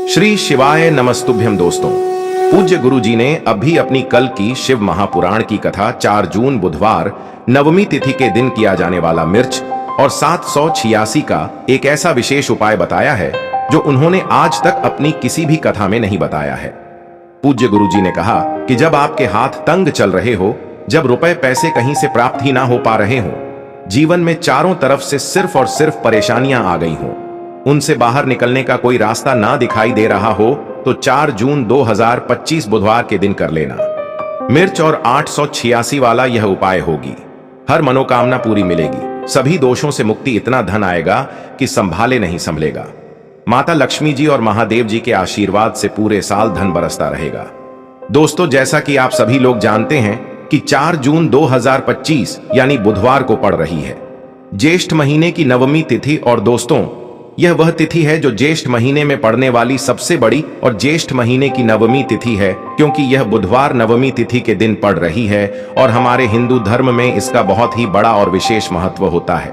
श्री शिवाय नमस्तुभ्यम। दोस्तों, पूज्य गुरु जी ने अभी अपनी कल की शिव महापुराण की कथा 4 जून बुधवार नवमी तिथि के दिन किया जाने वाला मिर्च और 786 का एक ऐसा विशेष उपाय बताया है जो उन्होंने आज तक अपनी किसी भी कथा में नहीं बताया है। पूज्य गुरु जी ने कहा कि जब आपके हाथ तंग चल रहे हो, जब रुपए पैसे कहीं से प्राप्त ही ना हो पा रहे हो, जीवन में चारों तरफ से सिर्फ और सिर्फ परेशानियां आ गई हो, उनसे बाहर निकलने का कोई रास्ता ना दिखाई दे रहा हो, तो 4 जून 2025 बुधवार के दिन कर लेना। मिर्च और 886 वाला यह उपाय होगी। हर मनोकामना पूरी मिलेगी, सभी दोषों से मुक्ति, इतना धन आएगा कि संभाले नहीं संभलेगा। माता लक्ष्मी जी और महादेव जी के आशीर्वाद से पूरे साल धन बरसता रहेगा। दोस्तों, जैसा कि आप सभी लोग जानते हैं कि 4 जून 2025 यानी बुधवार को पड़ रही है ज्येष्ठ महीने की नवमी तिथि। और दोस्तों, यह वह तिथि है जो ज्येष्ठ महीने में पड़ने वाली सबसे बड़ी और ज्येष्ठ महीने की नवमी तिथि है, क्योंकि यह बुधवार नवमी तिथि के दिन पड़ रही है और हमारे हिंदू धर्म में इसका बहुत ही बड़ा और विशेष महत्व होता है।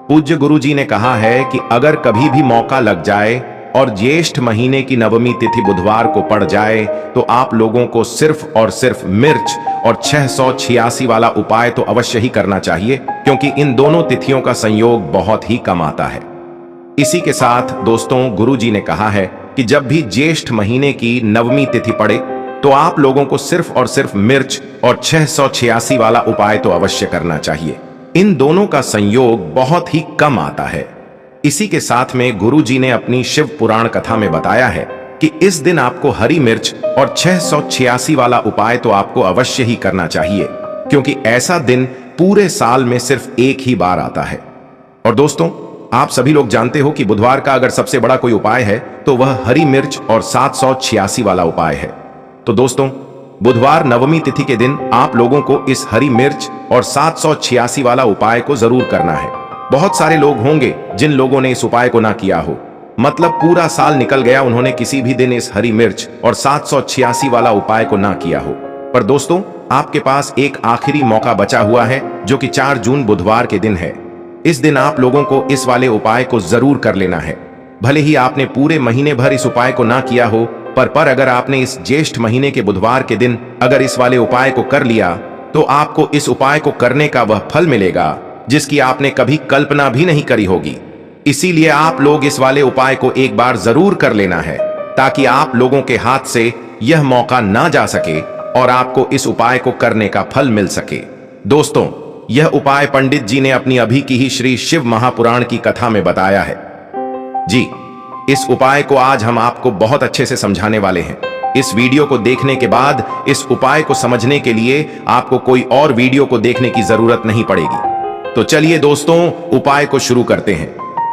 पूज्य गुरु जी ने कहा है कि अगर कभी भी मौका लग जाए और ज्येष्ठ महीने की नवमी तिथि बुधवार को पड़ जाए, तो आप लोगों को सिर्फ और सिर्फ मिर्च और 686 वाला उपाय तो अवश्य ही करना चाहिए, क्योंकि इन दोनों तिथियों का संयोग बहुत ही कम आता है। इसी के साथ दोस्तों, गुरु जी ने कहा है कि जब भी ज्येष्ठ महीने की नवमी तिथि पड़े, तो आप लोगों को सिर्फ और सिर्फ मिर्च और 686 वाला उपाय तो अवश्य करना चाहिए। इन दोनों का संयोग बहुत ही कम आता है। इसी के साथ में गुरु जी ने अपनी शिव पुराण कथा में बताया है कि इस दिन आपको हरी मिर्च और 686 वाला उपाय तो आपको अवश्य ही करना चाहिए, क्योंकि ऐसा दिन पूरे साल में सिर्फ एक ही बार आता है। और दोस्तों, आप सभी लोग जानते हो कि बुधवार का अगर सबसे बड़ा कोई उपाय है तो वह हरी मिर्च और 786 वाला उपाय है। तो दोस्तों, बुधवार नवमी तिथि के दिन आप लोगों को इस हरी मिर्च और 786 वाला उपाय को जरूर करना है। बहुत सारे लोग होंगे जिन लोगों ने इस उपाय को ना किया हो, मतलब पूरा साल निकल गया, उन्होंने किसी भी दिन इस हरी मिर्च और 786 वाला उपाय को ना किया हो। पर दोस्तों, आपके पास एक आखिरी मौका बचा हुआ है, जो कि 4 जून बुधवार के दिन है। इस दिन आप लोगों को इस वाले उपाय को जरूर कर लेना है। भले ही आपने पूरे महीने भर इस उपाय को ना किया हो, पर अगर आपने इस ज्येष्ठ महीने के बुधवार के दिन अगर इस वाले उपाय को कर लिया, तो आपको इस उपाय को करने का वह फल मिलेगा जिसकी आपने कभी कल्पना भी नहीं करी होगी। इसीलिए आप लोग इस वाले उपाय को एक बार जरूर कर लेना है, ताकि आप लोगों के हाथ से यह मौका ना जा सके और आपको इस उपाय को करने का फल मिल सके। दोस्तों, यह उपाय पंडित जी ने अपनी अभी की ही श्री शिव महापुराण की कथा में बताया है। जी, इस उपाय को आज हम आपको बहुत अच्छे से समझाने वाले हैं। इस वीडियो को देखने के बाद इस उपाय को समझने के लिए आपको कोई और वीडियो को देखने की जरूरत नहीं पड़ेगी। तो चलिए दोस्तों, उपाय को शुरू करते हैं।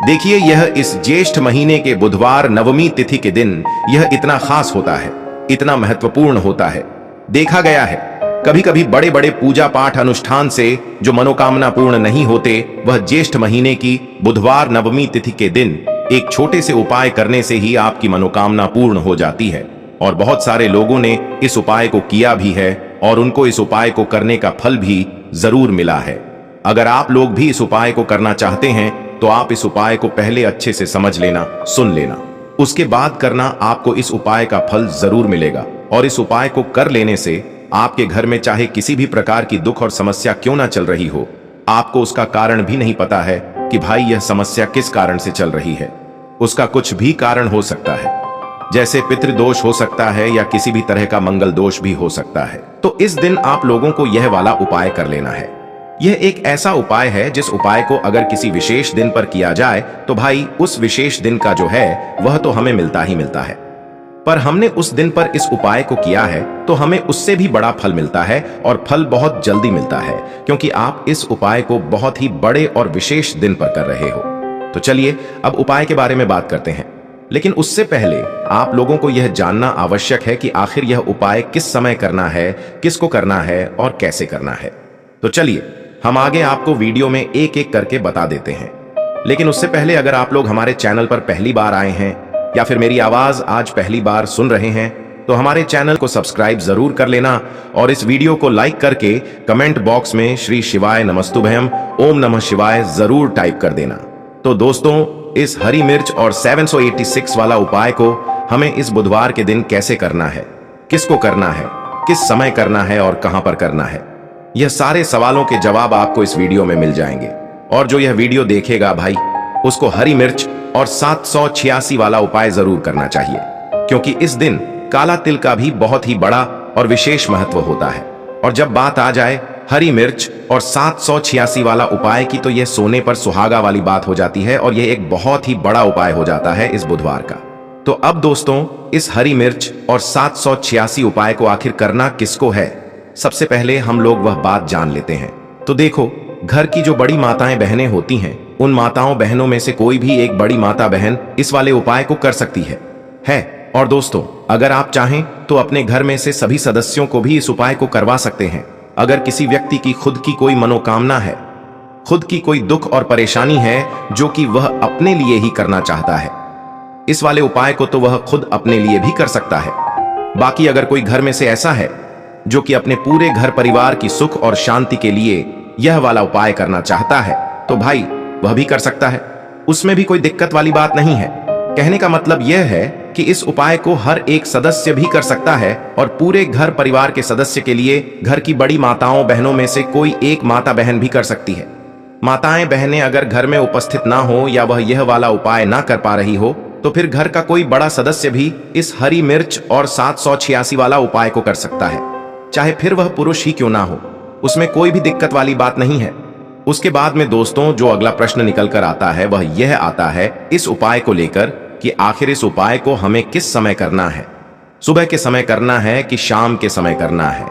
देखिए, यह इस ज्येष्ठ महीने के बुधवार नवमी तिथि के दिन यह इतना खास होता है, इतना महत्वपूर्ण होता है। देखा गया है कभी कभी बड़े बड़े पूजा पाठ अनुष्ठान से जो मनोकामना पूर्ण नहीं होते, वह ज्येष्ठ महीने की बुधवार नवमी तिथि के दिन एक छोटे से उपाय करने से ही आपकी मनोकामना पूर्ण हो जाती है। और बहुत सारे लोगों ने इस उपाय को किया भी है और उनको इस उपाय को करने का फल भी जरूर मिला है। अगर आप लोग भी इस उपाय को करना चाहते हैं, तो आप इस उपाय को पहले अच्छे से समझ लेना, सुन लेना, उसके बाद करना। आपको इस उपाय का फल जरूर मिलेगा। और इस उपाय को कर लेने से आपके घर में चाहे किसी भी प्रकार की दुख और समस्या क्यों ना चल रही हो, आपको उसका कारण भी नहीं पता है कि भाई यह समस्या किस कारण से चल रही है। उसका कुछ भी कारण हो सकता है, जैसे पितृदोष हो सकता है या किसी भी तरह का मंगल दोष भी हो सकता है। तो इस दिन आप लोगों को यह वाला उपाय कर लेना है। यह एक ऐसा उपाय है जिस उपाय को अगर किसी विशेष दिन पर किया जाए, तो भाई उस विशेष दिन का जो है वह तो हमें मिलता ही मिलता है। पर हमने उस दिन पर इस उपाय को किया है तो हमें उससे भी बड़ा फल मिलता है, और फल बहुत जल्दी मिलता है, क्योंकि आप इस उपाय को बहुत ही बड़े और विशेष दिन पर कर रहे हो। तो चलिए अब उपाय के बारे में बात करते हैं। लेकिन उससे पहले आप लोगों को यह जानना आवश्यक है कि आखिर यह उपाय किस समय करना है, किसको करना है और कैसे करना है। तो चलिए हम आगे आपको वीडियो में एक एक करके बता देते हैं। लेकिन उससे पहले अगर आप लोग हमारे चैनल पर पहली बार आए हैं या फिर मेरी आवाज आज पहली बार सुन रहे हैं, तो हमारे चैनल को सब्सक्राइब जरूर कर लेना और इस वीडियो को लाइक करके कमेंट बॉक्स में श्री शिवाय नमस्तुभ्यम, ओम नमः शिवाय जरूर टाइप कर देना। तो दोस्तों, इस हरी मिर्च और 786 वाला उपाय को हमें इस बुधवार के दिन कैसे करना है, किसको करना है, किस समय करना है और कहां पर करना है, यह सारे सवालों के जवाब आपको इस वीडियो में मिल जाएंगे। और जो यह वीडियो देखेगा भाई, उसको हरी मिर्च और 786 वाला उपाय जरूर करना चाहिए, क्योंकि इस दिन काला तिल का भी बहुत ही बड़ा और विशेष महत्व होता है। और जब बात आ जाए हरी मिर्च और 786 वाला उपाय की, तो यह सोने पर सुहागा वाली बात हो जाती है और यह एक बहुत ही बड़ा उपाय हो जाता है इस बुधवार का। तो अब दोस्तों, इस हरी मिर्च और 786 उपाय को आखिर करना किसको है, सबसे पहले हम लोग वह बात जान लेते हैं। तो देखो, घर की जो बड़ी माताएं बहनें होती हैं, उन माताओं बहनों में से कोई भी एक बड़ी माता बहन इस वाले उपाय को कर सकती है। और दोस्तों, अगर आप चाहें तो अपने घर में से सभी सदस्यों को भी इस उपाय को करवा सकते हैं। अगर किसी व्यक्ति की खुद की कोई मनोकामना है, खुद की कोई दुख और परेशानी है जो कि वह अपने लिए ही करना चाहता है, इस वाले उपाय को तो वह खुद अपने लिए भी कर सकता है। बाकी अगर कोई घर में से ऐसा है जो कि अपने पूरे घर परिवार की सुख और शांति के लिए यह वाला उपाय करना चाहता है, तो भाई वह भी कर सकता है, उसमें भी कोई दिक्कत वाली बात नहीं है। कहने का मतलब यह है कि इस उपाय को हर एक सदस्य भी कर सकता है और पूरे घर परिवार के सदस्य के लिए घर की बड़ी माताओं बहनों में से कोई एक माता बहन भी कर सकती है। माताएं बहनें अगर घर में उपस्थित ना हो या वह यह वाला उपाय ना कर पा रही हो, तो फिर घर का कोई बड़ा सदस्य भी इस हरी मिर्च और 786 वाला उपाय को कर सकता है, चाहे फिर वह पुरुष ही क्यों ना हो, उसमें कोई भी दिक्कत वाली बात नहीं है। उसके बाद में दोस्तों, जो अगला प्रश्न निकल कर आता है वह यह आता है इस उपाय को लेकर कि आखिर इस उपाय को हमें किस समय करना है, सुबह के समय करना है कि शाम के समय करना है।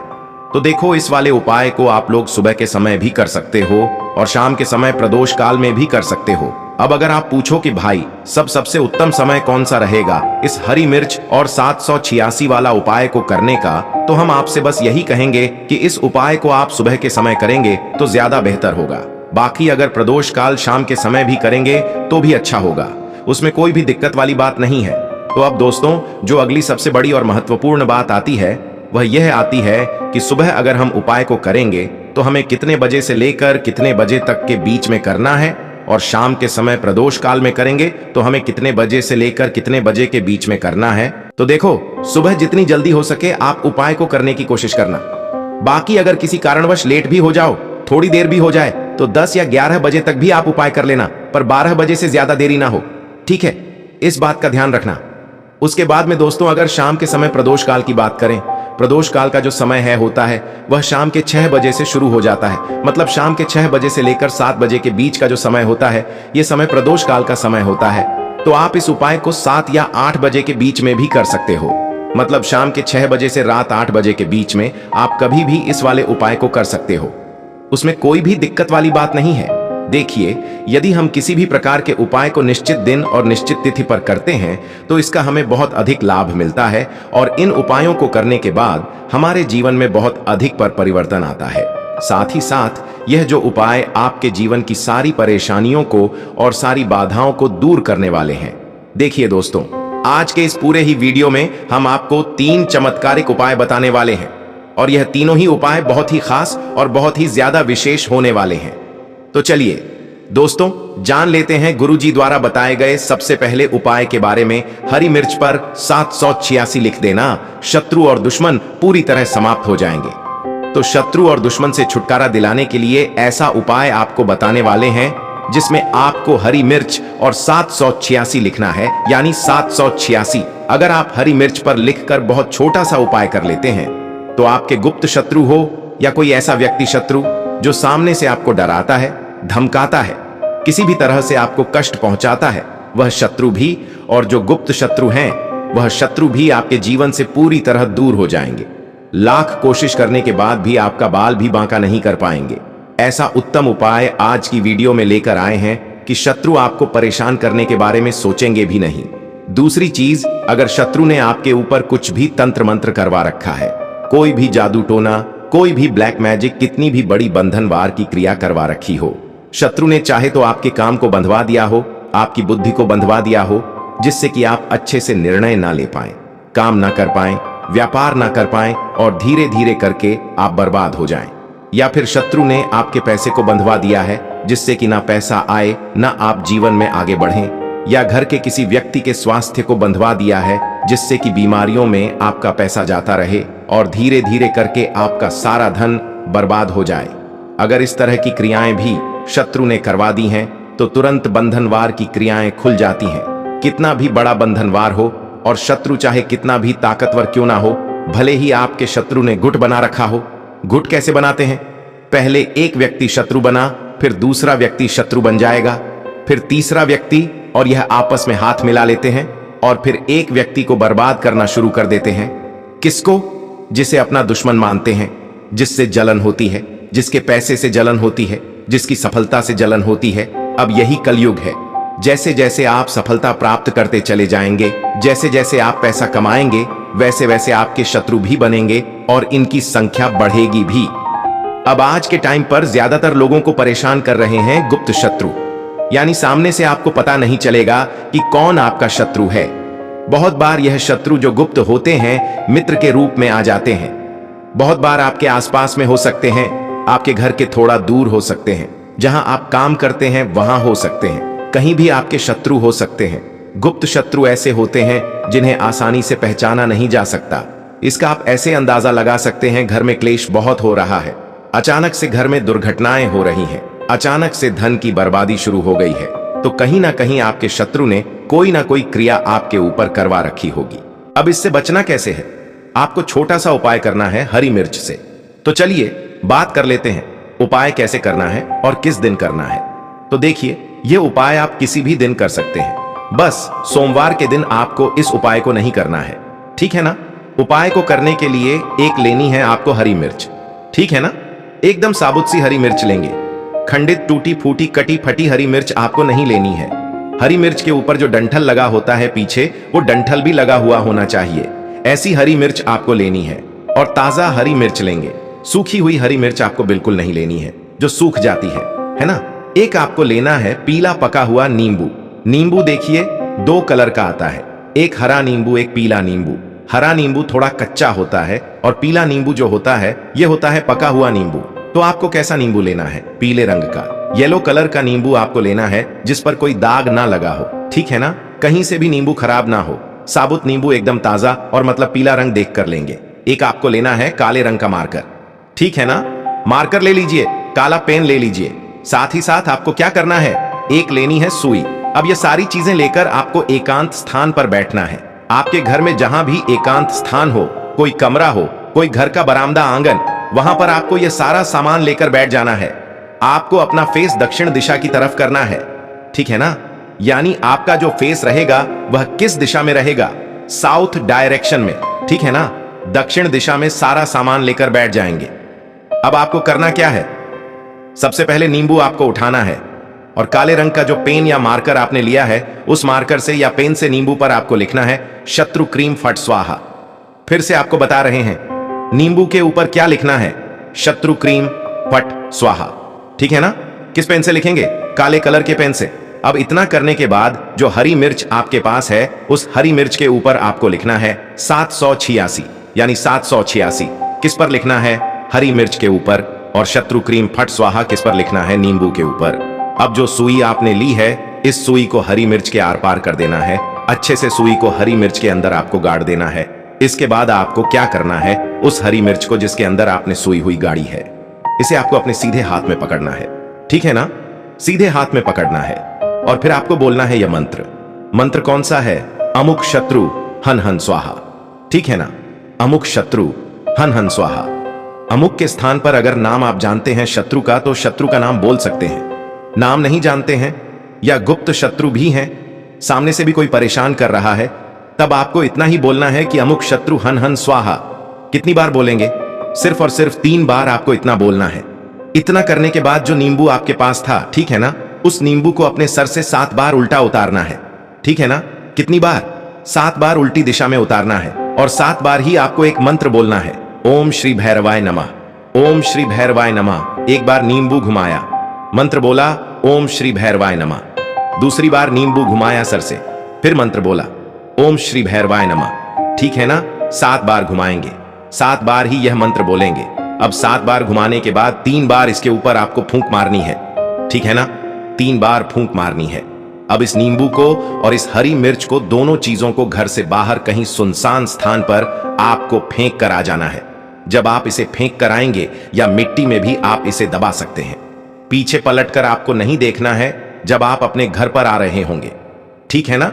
तो देखो, इस वाले उपाय को आप लोग सुबह के समय भी कर सकते हो और शाम के समय प्रदोष काल में भी कर सकते हो। अब अगर आप पूछो कि भाई सबसे उत्तम समय कौन सा रहेगा इस हरी मिर्च और 786 वाला उपाय को करने का, तो हम आपसे बस यही कहेंगे कि इस उपाय को आप सुबह के समय करेंगे तो ज्यादा बेहतर होगा। बाकी अगर प्रदोष काल शाम के समय भी करेंगे तो भी अच्छा होगा, उसमें कोई भी दिक्कत वाली बात नहीं है। तो अब दोस्तों, जो अगली सबसे बड़ी और महत्वपूर्ण बात आती है वह यह आती है कि सुबह अगर हम उपाय को करेंगे तो हमें कितने बजे से लेकर कितने बजे तक के बीच में करना है, और शाम के समय प्रदोष काल में करेंगे तो हमें कितने बजे से लेकर कितने बजे के बीच में करना है। तो देखो, सुबह जितनी जल्दी हो सके आप उपाय को करने की कोशिश करना। बाकी अगर किसी कारणवश लेट भी हो जाओ, थोड़ी देर भी हो जाए, तो 10 या 11 बजे तक भी आप उपाय कर लेना, पर 12 बजे से ज्यादा देरी ना हो, ठीक है? इस बात का ध्यान रखना। उसके बाद में दोस्तों, अगर शाम के समय प्रदोष काल की बात करें, प्रदोष काल का जो समय होता है वह शाम के 6 बजे से शुरू हो जाता है। मतलब शाम के 6 बजे से लेकर 7 बजे के बीच का जो समय होता है, यह समय प्रदोष काल का समय होता है। तो आप इस उपाय को 7 या 8 बजे के बीच में भी कर सकते हो। मतलब शाम के 6 बजे से रात 8 बजे के बीच में आप कभी भी इस वाले उपाय को कर सकते हो, उसमें कोई भी दिक्कत वाली बात नहीं है। देखिए, यदि हम किसी भी प्रकार के उपाय को निश्चित दिन और निश्चित तिथि पर करते हैं तो इसका हमें बहुत अधिक लाभ मिलता है और इन उपायों को करने के बाद हमारे जीवन में बहुत अधिक परिवर्तन आता है। साथ ही साथ यह जो उपाय आपके जीवन की सारी परेशानियों को और सारी बाधाओं को दूर करने वाले हैं। देखिए दोस्तों, आज के इस पूरे ही वीडियो में हम आपको 3 चमत्कारिक उपाय बताने वाले हैं और यह तीनों ही उपाय बहुत ही खास और बहुत ही ज्यादा विशेष होने वाले हैं। तो चलिए दोस्तों, जान लेते हैं गुरुजी द्वारा बताए गए सबसे पहले उपाय के बारे में। हरी मिर्च पर 786 लिख देना, शत्रु और दुश्मन पूरी तरह समाप्त हो जाएंगे। तो शत्रु और दुश्मन से छुटकारा दिलाने के लिए ऐसा उपाय आपको बताने वाले हैं जिसमें आपको हरी मिर्च और 786 लिखना है, यानी 786। अगर आप हरी मिर्च पर लिखकर बहुत छोटा सा उपाय कर लेते हैं तो आपके गुप्त शत्रु हो या कोई ऐसा व्यक्ति शत्रु जो सामने से आपको डराता है, धमकाता है, किसी भी तरह से आपको कष्ट पहुंचाता है, वह शत्रु भी और जो गुप्त शत्रु हैं वह शत्रु भी आपके जीवन से पूरी तरह दूर हो जाएंगे। लाख कोशिश करने के बाद भी आपका बाल भी बांका नहीं कर पाएंगे। ऐसा उत्तम उपाय आज की वीडियो में लेकर आए हैं कि शत्रु आपको परेशान करने के बारे में सोचेंगे भी नहीं। दूसरी चीज, अगर शत्रु ने आपके ऊपर कुछ भी तंत्र मंत्र करवा रखा है, कोई भी जादू टोना, कोई भी ब्लैक मैजिक, कितनी भी बड़ी बंधनवार की क्रिया करवा रखी हो, शत्रु ने चाहे तो आपके काम को बंधवा दिया हो, आपकी बुद्धि को बंधवा दिया हो, जिससे कि आप अच्छे से निर्णय ना ले पाएं, काम ना कर पाएं, व्यापार ना कर पाएं और धीरे धीरे करके आप बर्बाद हो जाएं। या फिर शत्रु ने आपके पैसे को बंधवा दिया है जिससे कि ना पैसा आए, ना आप जीवन में आगे बढ़ें। या घर के किसी व्यक्ति के स्वास्थ्य को बंधवा दिया है जिससे कि बीमारियों में आपका पैसा जाता रहे और धीरे धीरे करके आपका सारा धन बर्बाद हो जाए। अगर इस तरह की क्रियाएं भी शत्रु ने करवा दी हैं तो तुरंत बंधनवार की क्रियाएं खुल जाती हैं। कितना भी बड़ा बंधनवार हो और शत्रु चाहे कितना भी ताकतवर क्यों ना हो, भले ही आपके शत्रु ने गुट बना रखा हो। गुट कैसे बनाते हैं? पहले एक व्यक्ति शत्रु बना, फिर दूसरा व्यक्ति शत्रु बन जाएगा, फिर तीसरा व्यक्ति, और यह आपस में हाथ मिला लेते हैं और फिर एक व्यक्ति को बर्बाद करना शुरू कर देते हैं। किसको? जिसे अपना दुश्मन मानते हैं, जिससे जलन होती है, जिसके पैसे से जलन होती है, जिसकी सफलता से जलन होती है। अब यही कलयुग है। जैसे जैसे आप सफलता प्राप्त करते चले जाएंगे, जैसे जैसे आप पैसा कमाएंगे, वैसे वैसे आपके शत्रु भी बनेंगे और इनकी संख्या बढ़ेगी भी। अब आज के टाइम पर ज्यादातर लोगों को परेशान कर रहे हैं गुप्त शत्रु, यानी सामने से आपको पता नहीं चलेगा कि कौन आपका शत्रु है। बहुत बार यह शत्रु जो गुप्त होते हैं मित्र के रूप में आ जाते हैं। बहुत बार आपके आसपास में हो सकते हैं, आपके घर के थोड़ा दूर हो सकते हैं, जहां आप काम करते हैं वहां हो सकते हैं, कहीं भी आपके शत्रु हो सकते हैं। गुप्त शत्रु ऐसे होते हैं जिन्हें आसानी से पहचाना नहीं जा सकता। इसका आप ऐसे अंदाजा लगा सकते हैं, घर में क्लेश बहुत हो रहा है, अचानक से घर में दुर्घटनाएं हो रही हैं, अचानक से धन की बर्बादी शुरू हो गई है, तो कहीं ना कहीं आपके शत्रु ने कोई ना कोई क्रिया आपके ऊपर करवा रखी होगी। अब इससे बचना कैसे है? आपको छोटा सा उपाय करना है हरी मिर्च से। तो चलिए बात कर लेते हैं उपाय कैसे करना है और किस दिन करना है। तो देखिए, यह उपाय आप किसी भी दिन कर सकते हैं, बस सोमवार के दिन आपको इस उपाय को नहीं करना है, ठीक है ना? उपाय को करने के लिए एक लेनी है आपको हरी मिर्च, ठीक है ना? एकदम साबुत सी हरी मिर्च लेंगे। खंडित, टूटी फूटी, कटी फटी हरी मिर्च आपको नहीं लेनी है। हरी मिर्च के ऊपर जो डंठल लगा होता है पीछे, वो डंठल भी लगा हुआ होना चाहिए। ऐसी हरी मिर्च आपको लेनी है और ताजा हरी मिर्च लेंगे। सूखी हुई हरी मिर्च आपको बिल्कुल नहीं लेनी है, जो सूख जाती है ना? एक आपको लेना है पीला पका हुआ नींबू। नींबू देखिए 2 कलर का आता है, एक हरा नींबू, एक पीला नींबू। हरा नींबू थोड़ा कच्चा होता है और पीला नींबू जो होता है ये होता है पका हुआ नींबू। तो आपको कैसा नींबू लेना है? पीले रंग का, येलो कलर का नींबू आपको लेना है, जिस पर कोई दाग ना लगा हो, ठीक है ना? कहीं से भी नींबू खराब ना हो। साबुत नींबू एकदम ताजा और मतलब पीला रंग देख कर लेंगे। एक आपको लेना है काले रंग का मार्कर, ठीक है ना? मार्कर ले लीजिए, काला पेन ले लीजिए। साथ ही साथ आपको क्या करना है? एक लेनी है सुई। अब ये सारी चीजें लेकर आपको एकांत स्थान पर बैठना है। आपके घर में जहां भी एकांत स्थान हो, कोई कमरा हो, कोई घर का बरामदा, आंगन, वहां पर आपको यह सारा सामान लेकर बैठ जाना है। आपको अपना फेस दक्षिण दिशा की तरफ करना है, ठीक है ना? यानी आपका जो फेस रहेगा वह किस दिशा में रहेगा? साउथ डायरेक्शन में, ठीक है ना? दक्षिण दिशा में सारा सामान लेकर बैठ जाएंगे। अब आपको करना क्या है? सबसे पहले नींबू आपको उठाना है और काले रंग का जो पेन या मार्कर आपने लिया है, उस मार्कर से या पेन से नींबू पर आपको लिखना है शत्रु क्रीम फट स्वाहा। फिर से आपको बता रहे हैं, नींबू के ऊपर क्या लिखना है? शत्रु क्रीम फट स्वाहा, ठीक है ना? किस पेन से लिखेंगे? काले कलर के पेन से। अब इतना करने के बाद जो हरी मिर्च आपके पास है, उस हरी मिर्च के ऊपर आपको लिखना है 786, यानी 786 किस पर लिखना है? हरी मिर्च के ऊपर। और शत्रु क्रीम फट स्वाहा किस पर लिखना है? नींबू के ऊपर। अब जो सुई आपने ली है, इस सुई को हरी मिर्च के आर पार कर देना है। अच्छे से सुई को हरी मिर्च के अंदर आपको गाड़ देना है। इसके बाद आपको क्या करना है? उस हरी मिर्च को जिसके अंदर आपने सुई हुई गाड़ी है, इसे आपको अपने सीधे हाथ में पकड़ना है, ठीक है ना? सीधे हाथ में पकड़ना है और फिर आपको बोलना है यह मंत्र। मंत्र कौन सा है? अमुक शत्रु हन हन स्वाहा, ठीक है ना? अमुक शत्रु हन हन स्वाहा। अमुक के स्थान पर अगर नाम आप जानते हैं शत्रु का, तो शत्रु का नाम बोल सकते हैं। नाम नहीं जानते हैं या गुप्त शत्रु भी हैं, सामने से भी कोई परेशान कर रहा है, तब आपको इतना ही बोलना है कि अमुक शत्रु हन हन स्वाहा। कितनी बार बोलेंगे? सिर्फ और सिर्फ 3 बार आपको इतना बोलना है। इतना करने के बाद जो नींबू आपके पास था, ठीक है ना, उस नींबू को अपने सर से 7 बार उल्टा उतारना है, ठीक है ना? कितनी बार? 7 बार उल्टी दिशा में उतारना है और 7 बार ही आपको एक मंत्र बोलना है, ओम श्री भैरवाय नमः, ओम श्री भैरवाय नमः। एक बार नींबू घुमाया, मंत्र बोला ओम श्री भैरवाय नमः। दूसरी बार नींबू घुमाया सर से, फिर मंत्र बोला ओम श्री भैरवाय नमः, ठीक है ना? 7 बार घुमाएंगे, 7 बार ही यह मंत्र बोलेंगे। अब 7 बार घुमाने के बाद 3 बार इसके ऊपर आपको फूंक मारनी है, ठीक है ना? 3 बार फूंक मारनी है। अब इस नींबू को और इस हरी मिर्च को, दोनों चीजों को घर से बाहर कहीं सुनसान स्थान पर आपको फेंक कर आ जाना है। जब आप इसे फेंक कर आएंगे या मिट्टी में भी आप इसे दबा सकते हैं। पीछे पलटकर आपको नहीं देखना है जब आप अपने घर पर आ रहे होंगे, ठीक है ना?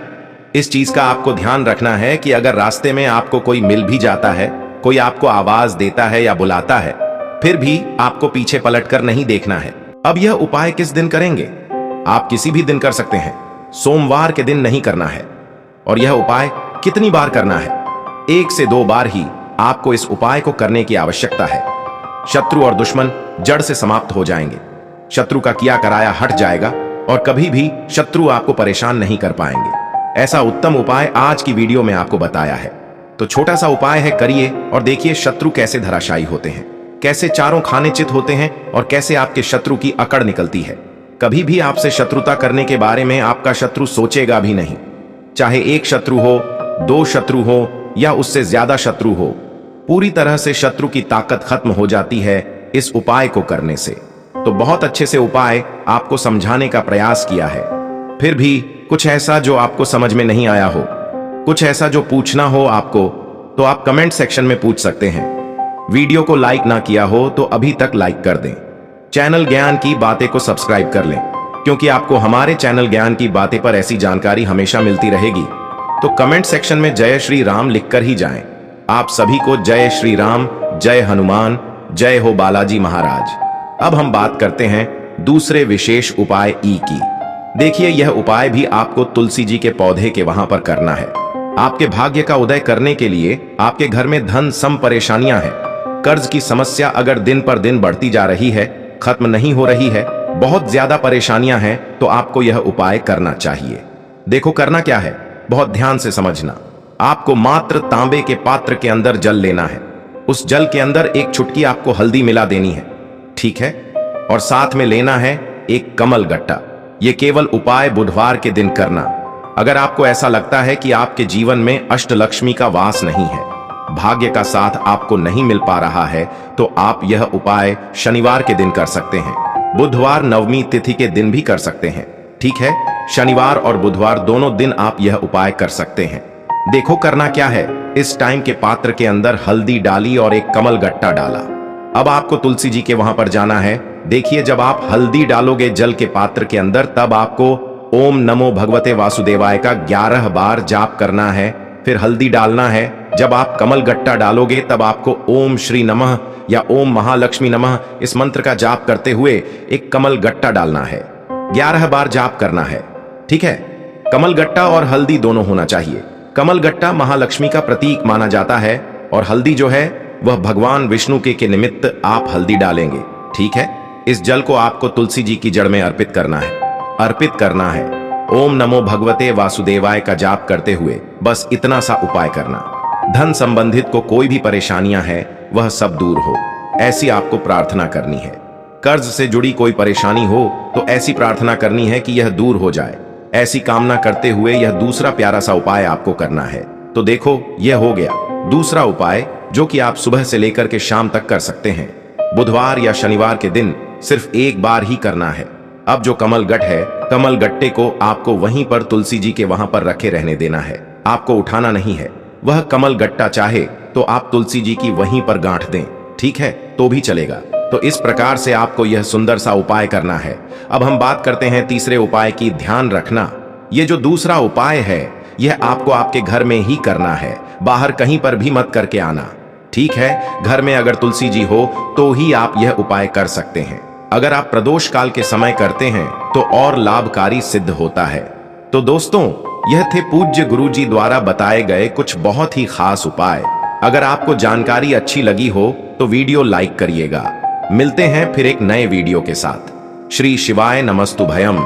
इस चीज का आपको ध्यान रखना है कि अगर रास्ते में आपको कोई मिल भी जाता है, कोई आपको आवाज देता है या बुलाता है, फिर भी आपको पीछे पलटकर नहीं देखना है। अब यह उपाय किस दिन करेंगे? आप किसी भी दिन कर सकते हैं, सोमवार के दिन नहीं करना है। और यह उपाय कितनी बार करना है? 1 से 2 बार ही आपको इस उपाय को करने की आवश्यकता है। शत्रु और दुश्मन जड़ से समाप्त हो जाएंगे, शत्रु का किया कराया हट जाएगा और कभी भी शत्रु आपको परेशान नहीं कर पाएंगे। ऐसा उत्तम उपाय आज की वीडियो में आपको बताया है। तो छोटा सा उपाय है, करिए और देखिए शत्रु कैसे धराशायी होते हैं, कैसे चारों खाने चित होते हैं और कैसे आपके शत्रु की अकड़ निकलती है। कभी भी आपसे शत्रुता करने के बारे में आपका शत्रु सोचेगा भी नहीं। चाहे 1 शत्रु हो, 2 शत्रु हो या उससे ज्यादा शत्रु हो, पूरी तरह से शत्रु की ताकत खत्म हो जाती है इस उपाय को करने से। तो बहुत अच्छे से उपाय आपको समझाने का प्रयास किया है, फिर भी कुछ ऐसा जो आपको समझ में नहीं आया हो, कुछ ऐसा जो पूछना हो आपको, तो आप कमेंट सेक्शन में पूछ सकते हैं। वीडियो को लाइक ना किया हो तो अभी तक लाइक कर दें। चैनल ज्ञान की बातें को सब्सक्राइब कर लें, क्योंकि आपको हमारे चैनल ज्ञान की बातें पर ऐसी जानकारी हमेशा मिलती रहेगी। तो कमेंट सेक्शन में जय श्री राम लिखकर ही जाएं। आप सभी को जय श्री राम, जय हनुमान, जय हो बालाजी महाराज। अब हम बात करते हैं दूसरे विशेष उपाय ई की। देखिए, यह उपाय भी आपको तुलसी जी के पौधे के वहां पर करना है। आपके भाग्य का उदय करने के लिए आपके घर में धन सम परेशानियां हैं, कर्ज की समस्या अगर दिन पर दिन बढ़ती जा रही है, खत्म नहीं हो रही है, बहुत ज्यादा परेशानियां हैं, तो आपको यह उपाय करना चाहिए। देखो करना क्या है, बहुत ध्यान से समझना। आपको मात्र तांबे के पात्र के अंदर जल लेना है। उस जल के अंदर 1 चुटकी आपको हल्दी मिला देनी है, ठीक है? और साथ में लेना है एक कमल गट्टा। यह केवल उपाय बुधवार के दिन करना। अगर आपको ऐसा लगता है कि आपके जीवन में अष्टलक्ष्मी का वास नहीं है, भाग्य का साथ आपको नहीं मिल पा रहा है, तो आप यह उपाय शनिवार के दिन कर सकते हैं। बुधवार नवमी तिथि के दिन भी कर सकते हैं, ठीक है? शनिवार और बुधवार दोनों दिन आप यह उपाय कर सकते हैं। देखो करना क्या है, इस टाइम के पात्र के अंदर हल्दी डाली और एक कमल गट्टा डाला। अब आपको तुलसी जी के वहां पर जाना है। देखिए, जब आप हल्दी डालोगे जल के पात्र के अंदर, तब आपको ओम नमो भगवते वासुदेवाय का 11 बार जाप करना है, फिर हल्दी डालना है। जब आप कमल गट्टा डालोगे तब आपको ओम श्री नमः या ओम महालक्ष्मी नमः इस मंत्र का जाप करते हुए एक कमल गट्टा डालना है। 11 बार जाप करना है, ठीक है? कमल गट्टा और हल्दी दोनों होना चाहिए। कमल गट्टा महालक्ष्मी का प्रतीक माना जाता है और हल्दी जो है वह भगवान विष्णु के निमित्त आप हल्दी डालेंगे, ठीक है? इस जल को आपको तुलसी जी की जड़ में अर्पित करना है, अर्पित करना है। ओम नमो भगवते वासुदेवाय का जाप करते हुए बस इतना सा उपाय करना। धन संबंधित को कोई भी परेशानियां हैं, वह सब दूर हो, ऐसी आपको प्रार्थना करनी है। कर्ज से जुड़ी कोई परेशानी हो तो ऐसी प्रार्थना करनी है कि यह दूर हो जाए। ऐसी कामना करते हुए यह दूसरा प्यारा सा उपाय आपको करना है। तो देखो, यह हो गया दूसरा उपाय, जो कि आप सुबह से लेकर के शाम तक कर सकते हैं। बुधवार या शनिवार के दिन सिर्फ 1 बार ही करना है। अब जो कमल गट्ट है, कमल गट्टे को आपको वहीं पर तुलसी जी के वहां पर रखे रहने देना है, आपको उठाना नहीं है। वह कमल गट्टा चाहे तो आप तुलसी जी की वहीं पर गांठ दें, ठीक है? तो भी चलेगा। तो इस प्रकार से आपको यह सुंदर सा उपाय करना है। अब हम बात करते हैं तीसरे उपाय की। ध्यान रखना, यह जो दूसरा उपाय है, यह आपको आपके घर में ही करना है, बाहर कहीं पर भी मत करके आना, ठीक है? घर में अगर तुलसी जी हो तो ही आप यह उपाय कर सकते हैं। अगर आप प्रदोष काल के समय करते हैं तो और लाभकारी सिद्ध होता है। तो दोस्तों, यह थे पूज्य गुरु जी द्वारा बताए गए कुछ बहुत ही खास उपाय। अगर आपको जानकारी अच्छी लगी हो तो वीडियो लाइक करिएगा। मिलते हैं फिर एक नए वीडियो के साथ। श्री शिवाय नमस्तुभयम।